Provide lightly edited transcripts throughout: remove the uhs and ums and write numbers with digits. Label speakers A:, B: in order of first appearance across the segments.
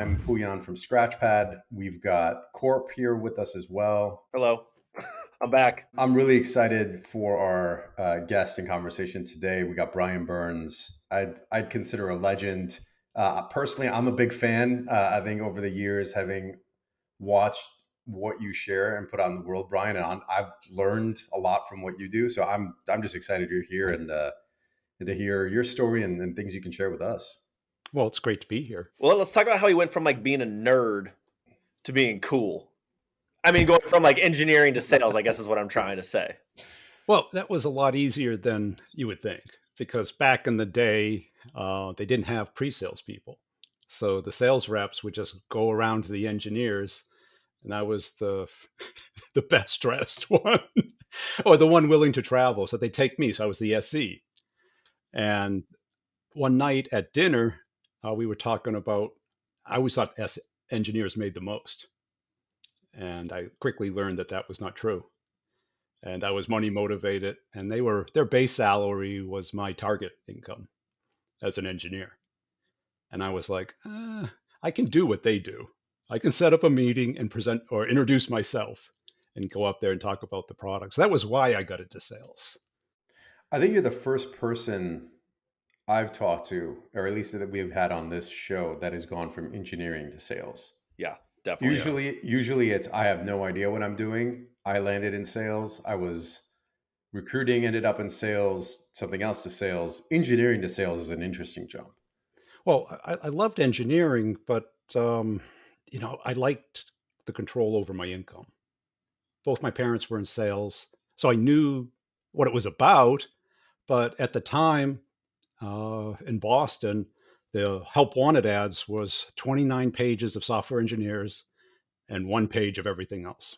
A: I'm Puyan from Scratchpad. We've got Corp here with us as well.
B: Hello, I'm back.
A: I'm really excited for our guest and conversation today. We got Brian Burns. I'd consider a legend. Personally, I'm a big fan. I think over the years, having watched what you share and put out in the world, Brian, I've learned a lot from what you do. So I'm just excited you're here and to hear your story and things you can share with us.
C: Well, it's great to be here.
B: Well, let's talk about how he went from like being a nerd to being cool. I mean, going from like engineering to sales, I guess is what I'm trying to say.
C: Well, that was a lot easier than you would think because back in the day, they didn't have pre-sales people. So the sales reps would just go around to the engineers, and I was the the best dressed one, or the one willing to travel. So they take me. So I was the SE. And one night at dinner, we were talking about. I always thought engineers made the most, and I quickly learned that that was not true. And I was money motivated, and their base salary was my target income as an engineer. And I was like, I can do what they do. I can set up a meeting and present or introduce myself and go up there and talk about the products. That was why I got into sales.
A: I think you're the first person I've talked to, or at least that we've had on this show, that has gone from engineering to sales.
B: Yeah, definitely.
A: Usually it's I have no idea what I'm doing. I landed in sales. I was recruiting, ended up in sales, something else to sales. Engineering to sales is an interesting jump.
C: Well, I loved engineering, but I liked the control over my income. Both my parents were in sales, so I knew what it was about. But at the time, in Boston, the help wanted ads was 29 pages of software engineers and 1 page of everything else.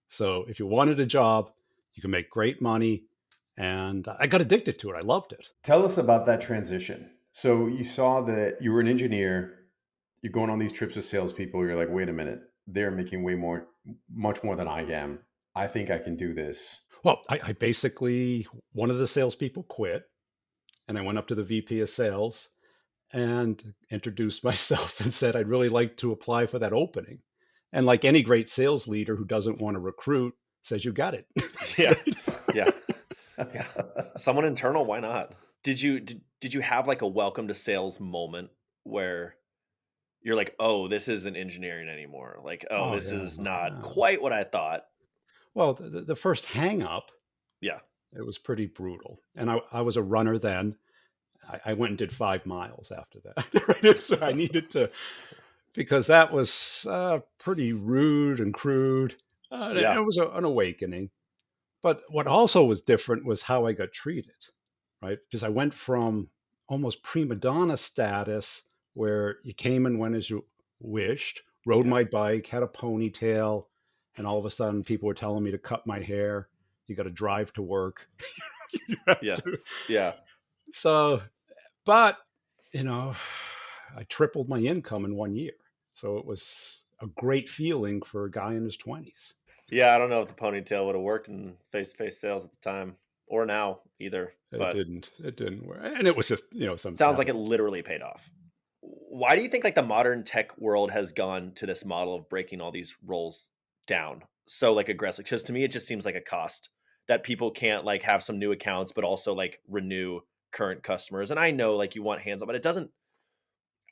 C: So if you wanted a job, you can make great money. And I got addicted to it. I loved it.
A: Tell us about that transition. So you saw that you were an engineer, you're going on these trips with salespeople, you're like, wait a minute, they're making much more than I am. I think I can do this.
C: Well, I basically, one of the salespeople quit, and I went up to the VP of sales and introduced myself and said, I'd really like to apply for that opening. And like any great sales leader who doesn't want to recruit, says, you got it.
B: Yeah, yeah, yeah. Someone internal, why not? Did you have like a welcome to sales moment where you're like, oh, this isn't engineering anymore? Like, oh,
C: Oh,
B: this
C: yeah.
B: is not
C: Yeah.
B: quite what I thought.
C: Well, the first hang up,
B: Yeah,
C: it was pretty brutal. And I was a runner then. I went and did 5 miles after that. Right? So I needed to, because that was pretty rude and crude.
B: yeah,
C: It was an awakening. But what also was different was how I got treated, right? Because I went from almost prima donna status, where you came and went as you wished, rode
B: yeah,
C: my bike, had a ponytail, and all of a sudden people were telling me to cut my hair. You got to drive to work. You have
B: yeah,
C: to.
B: yeah.
C: So, but, you know, I tripled my income in 1 year. So it was a great feeling for a guy in his 20s.
B: Yeah, I don't know if the ponytail would have worked in face-to-face sales at the time or now either,
C: It
B: but
C: didn't. It didn't work. And it was just, some
B: sounds like
C: talent.
B: it literally paid off. Why do you think like the modern tech world has gone to this model of breaking all these roles down so like aggressive? Because to me, it just seems like a cost that people can't like have some new accounts, but also like renew current customers. And I know like you want hands on, but it doesn't.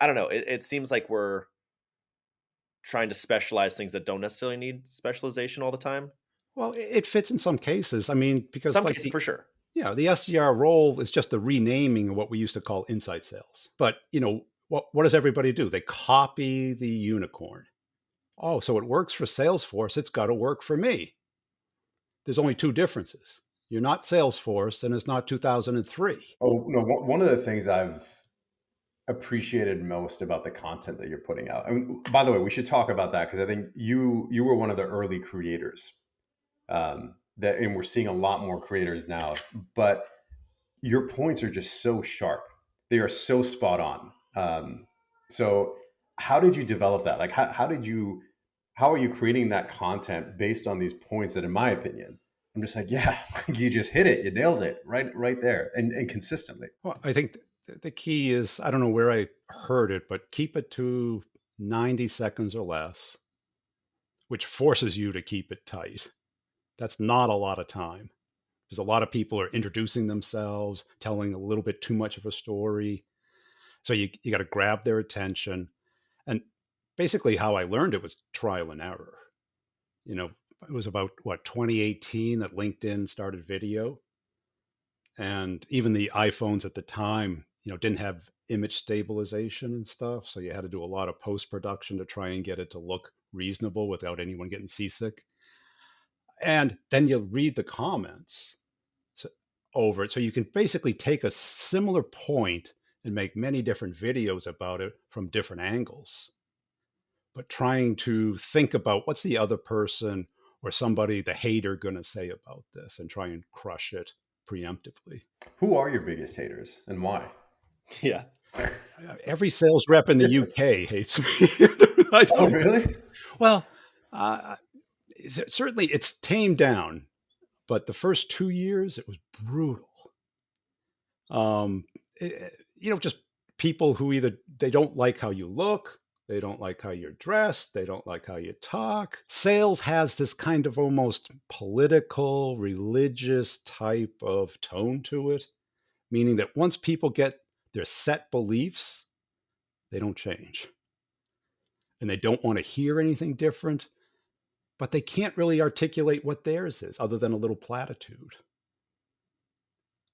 B: I don't know. It seems like we're trying to specialize things that don't necessarily need specialization all the time.
C: Well, it fits in some cases. I mean, because
B: Some
C: like
B: cases for sure.
C: the SDR role is just the renaming of what we used to call inside sales. But, what does everybody do? They copy the unicorn. Oh, so it works for Salesforce. It's got to work for me. There's only two differences. You're not Salesforce, and it's not 2003.
A: Oh no, one of the things I've appreciated most about the content that you're putting out. I mean, by the way, we should talk about that because I think you were one of the early creators. And we're seeing a lot more creators now. But your points are just so sharp; they are so spot on. So, how did you develop that? Like, how are you creating that content based on these points that, in my opinion, I'm just like, yeah, you just hit it, you nailed it, right there, and consistently.
C: Well, I think the key is, I don't know where I heard it, but keep it to 90 seconds or less, which forces you to keep it tight. That's not a lot of time because a lot of people are introducing themselves, telling a little bit too much of a story. So you got to grab their attention. And basically, how I learned it was trial and error. You know, it was about what 2018 that LinkedIn started video, and even the iPhones at the time, didn't have image stabilization and stuff, so you had to do a lot of post production to try and get it to look reasonable without anyone getting seasick. And then you read the comments so, over it, so you can basically take a similar point and make many different videos about it from different angles, but trying to think about what's the other person or somebody, the hater, going to say about this and try and crush it preemptively.
A: Who are your biggest haters and why?
B: Yeah.
C: Every sales rep in the
A: Yes.
C: UK hates me. I
A: Oh,
C: don't.
A: really?
C: Well, uh, certainly it's tamed down, but the first 2 years it was brutal. Um, just people who either they don't like how you look, they don't like how you're dressed, they don't like how you talk. Sales has this kind of almost political, religious type of tone to it, meaning that once people get their set beliefs, they don't change. And they don't want to hear anything different, but they can't really articulate what theirs is other than a little platitude.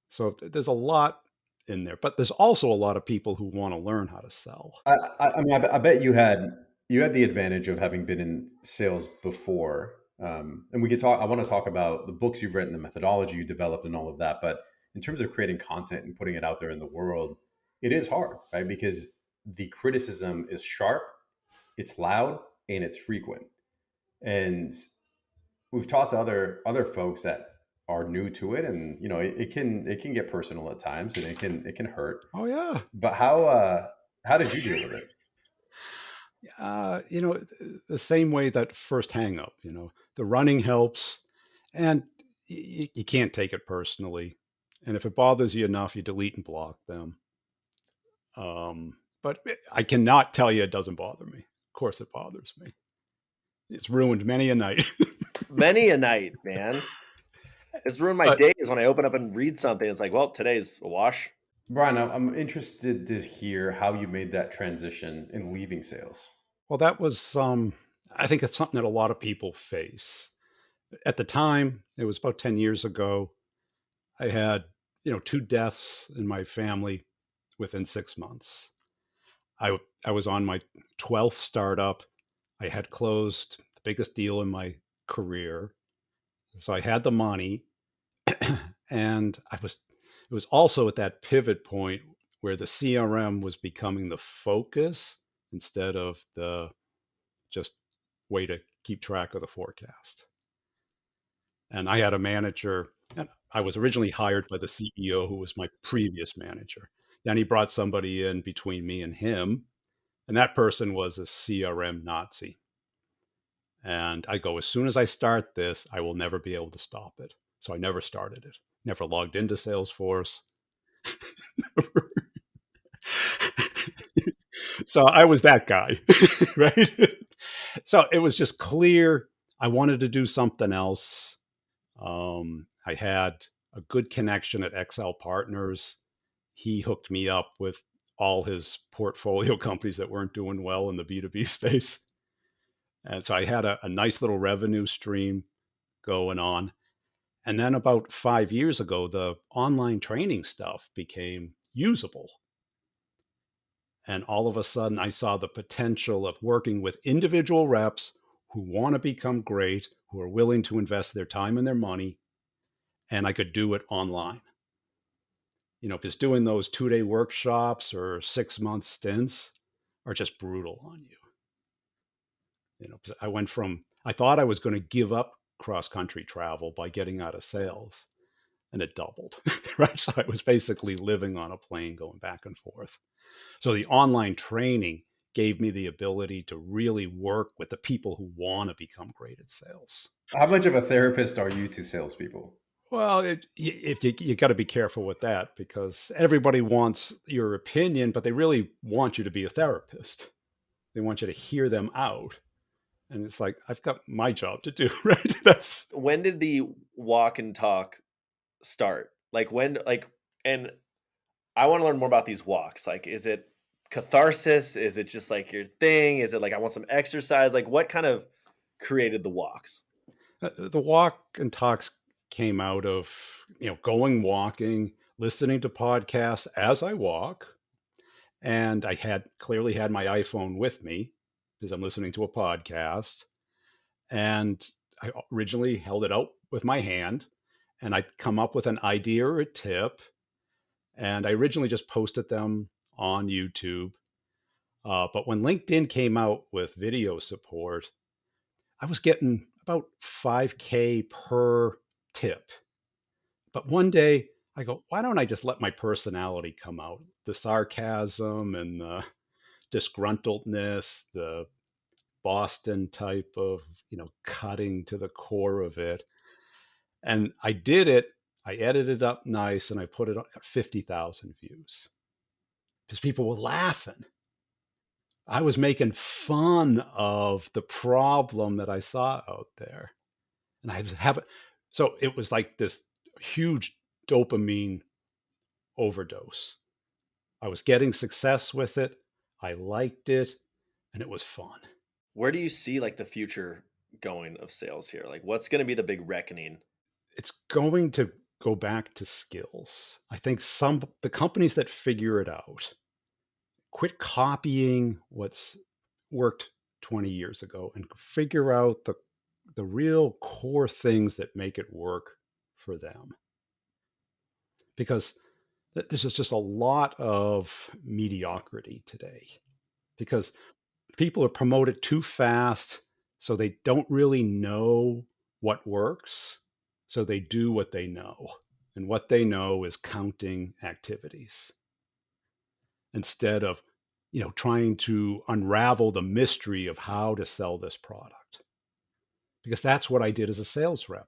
C: So there's a lot in there, but there's also a lot of people who want to learn how to sell.
A: I mean, I bet you had the advantage of having been in sales before, and we could talk. I want to talk about the books you've written, the methodology you developed, and all of that. But in terms of creating content and putting it out there in the world, it is hard, right? Because the criticism is sharp, it's loud, and it's frequent. And we've talked to other folks that are new to it, and it can get personal at times, and it can hurt.
C: Oh yeah.
A: But how did you deal with it?
C: The same way that first hang up, the running helps, and you can't take it personally. And if it bothers you enough, you delete and block them. But I cannot tell you it doesn't bother me. Of course it bothers me. It's ruined many a night.
B: Many a night, man. It's ruined my
C: But
B: days when I open up and read something. It's like, well, today's a wash.
A: Brian, I'm interested to hear how you made that transition in leaving sales.
C: well, that was I think it's something that a lot of people face. At the time, it was about 10 years ago, I had, two deaths in my family within 6 months. I was on my 12th startup. I had closed the biggest deal in my career. So I had the money, and it was also at that pivot point where the CRM was becoming the focus instead of the just way to keep track of the forecast. And I had a manager, and I was originally hired by the CEO who was my previous manager. Then he brought somebody in between me and him, and that person was a CRM Nazi. And I go, as soon as I start this, I will never be able to stop it. So I never started it, never logged into Salesforce. So I was that guy, right? So it was just clear I wanted to do something else. I had a good connection at XL Partners. He hooked me up with all his portfolio companies that weren't doing well in the B2B space. And so I had a nice little revenue stream going on. And then about 5 years ago, the online training stuff became usable. And all of a sudden, I saw the potential of working with individual reps who want to become great, who are willing to invest their time and their money, and I could do it online. Because doing those 2-day workshops or 6-month stints are just brutal on you. Because I thought I was going to give up cross country travel by getting out of sales, and it doubled, right? So I was basically living on a plane going back and forth. So the online training gave me the ability to really work with the people who want to become great at sales.
A: How much of a therapist are you to salespeople?
C: Well, if you got to be careful with that, because everybody wants your opinion, but they really want you to be a therapist. They want you to hear them out. And it's like, I've got my job to do, right? That's
B: When did the walk and talk start? Like when, and I want to learn more about these walks. Like, is it catharsis? Is it just like your thing? Is it like I want some exercise? Like, what kind of created the walks?
C: the walk and talks came out of, going walking, listening to podcasts as I walk. And I had clearly had my iPhone with me because I'm listening to a podcast. And I originally held it out with my hand and I'd come up with an idea or a tip. And I originally just posted them on YouTube. But when LinkedIn came out with video support, I was getting about 5K per tip. But one day I go, why don't I just let my personality come out? The sarcasm and the disgruntledness, the Boston type of, cutting to the core of it. And I did it. I edited it up nice and I put it at 50,000 views because people were laughing. I was making fun of the problem that I saw out there. And I was having, so it was like this huge dopamine overdose. I was getting success with it. I liked it and it was fun.
B: Where do you see like the future going of sales here? Like, what's going to be the big reckoning?
C: It's going to go back to skills. I think the companies that figure it out quit copying what's worked 20 years ago and figure out the real core things that make it work for them. Because this is just a lot of mediocrity today. Because people are promoted too fast, so they don't really know what works. So they do what they know. And what they know is counting activities instead of, trying to unravel the mystery of how to sell this product. Because that's what I did as a sales rep.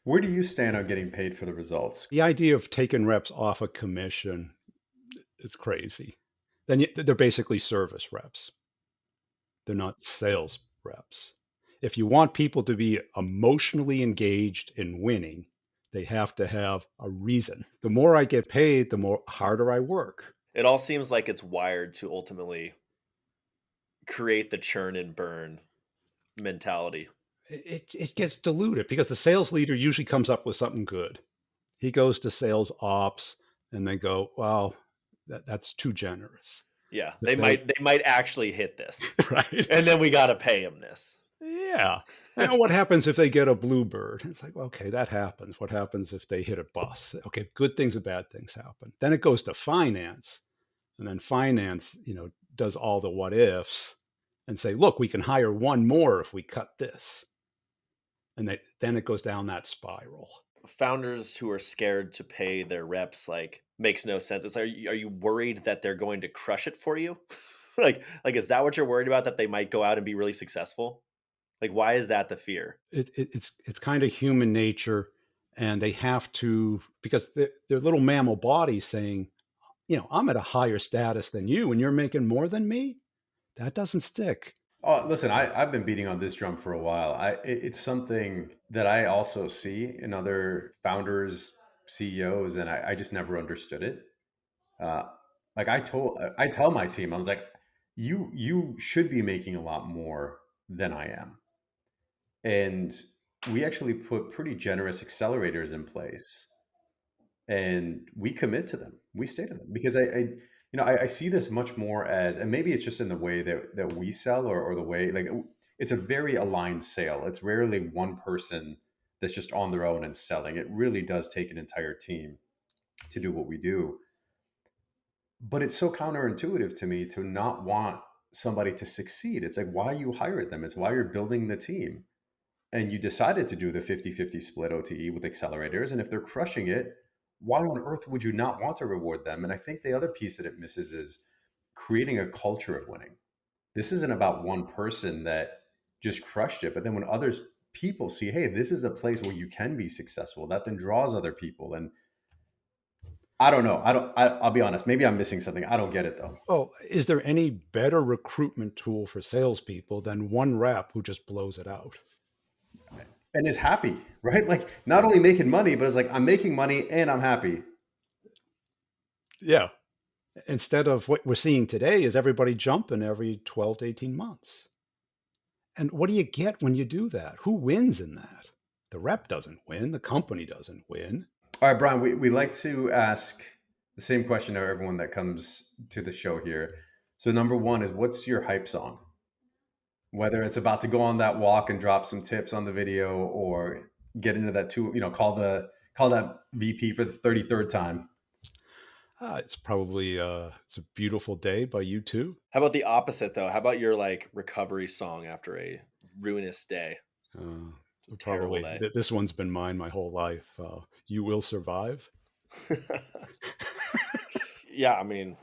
A: Where do you stand on getting paid for the results?
C: The idea of taking reps off a commission is crazy. Then they're basically service reps. They're not sales reps. If you want people to be emotionally engaged in winning, they have to have a reason. The more I get paid, the more harder I work.
B: It all seems like it's wired to ultimately create the churn and burn mentality.
C: It gets diluted because the sales leader usually comes up with something good. He goes to sales ops and they go, well, that's too generous.
B: Yeah, they might actually hit this.
C: Right.
B: And then we got to pay them this.
C: Yeah. And what happens if they get a bluebird? It's like, okay, that happens. What happens if they hit a bus? Okay, good things and bad things happen. Then it goes to finance. And then finance, does all the what ifs and say, look, we can hire one more if we cut this. And then it goes down that spiral.
B: Founders who are scared to pay their reps, like, makes no sense. It's, are you worried that they're going to crush it for you? like is that what you're worried about, that they might go out and be really successful? Like, why is that the fear?
C: It's kind of human nature, and they have to, because they're little mammal bodies saying, I'm at a higher status than you and you're making more than me. That doesn't stick.
A: Oh, listen, I've been beating on this drum for a while. It's something that I also see in other founders, CEOs, and I just never understood it. Uh, like I tell my team, I was like, you should be making a lot more than I am. And we actually put pretty generous accelerators in place and we commit to them. We stay to them because I see this much more as, and maybe it's just in the way that we sell or the way, like, it's a very aligned sale. It's rarely one person that's just on their own and selling. It really does take an entire team to do what we do. But it's so counterintuitive to me to not want somebody to succeed. It's like why you hired them. It's why you're building the team. And you decided to do the 50-50 split OTE with accelerators. And if they're crushing it, why on earth would you not want to reward them? And I think the other piece that it misses is creating a culture of winning. This isn't about one person that just crushed it, but then when others people see, hey, this is a place where you can be successful, that then draws other people. And I don't know. I'll be honest. Maybe I'm missing something. I don't get it though.
C: Oh, is there any better recruitment tool for salespeople than one rep who just blows it out?
A: And is happy, right? Like not only making money, but it's like I'm making money and I'm happy.
C: Yeah. Instead of what we're seeing today is everybody jumping every 12 to 18 months. And what do you get when you do that? Who wins in that? The rep doesn't win. The company doesn't win.
A: All right, Brian, we like to ask the same question to everyone that comes to the show here. So number one is what's your hype song? Whether it's about to go on that walk and drop some tips on the video or get into that call that VP for the 33rd time.
C: It's probably It's a Beautiful Day by U2.
B: How about the opposite though? How about your like recovery song after a ruinous day? Terrible
C: Probably
B: day.
C: this one's been mine my whole life. You Will Survive.
B: Yeah, I mean,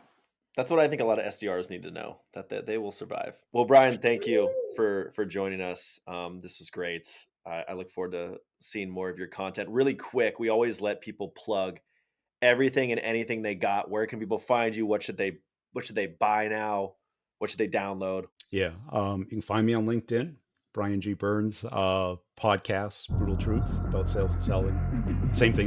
B: that's what I think a lot of SDRs need to know, that they will survive. Well, Brian, thank you for joining us. This was great. I look forward to seeing more of your content. Really quick, we always let people plug everything and anything they got. Where can people find you? What should they buy now? What should they download?
C: Yeah, you can find me on LinkedIn, Brian G. Burns, podcast, Brutal Truth about sales and selling. Same thing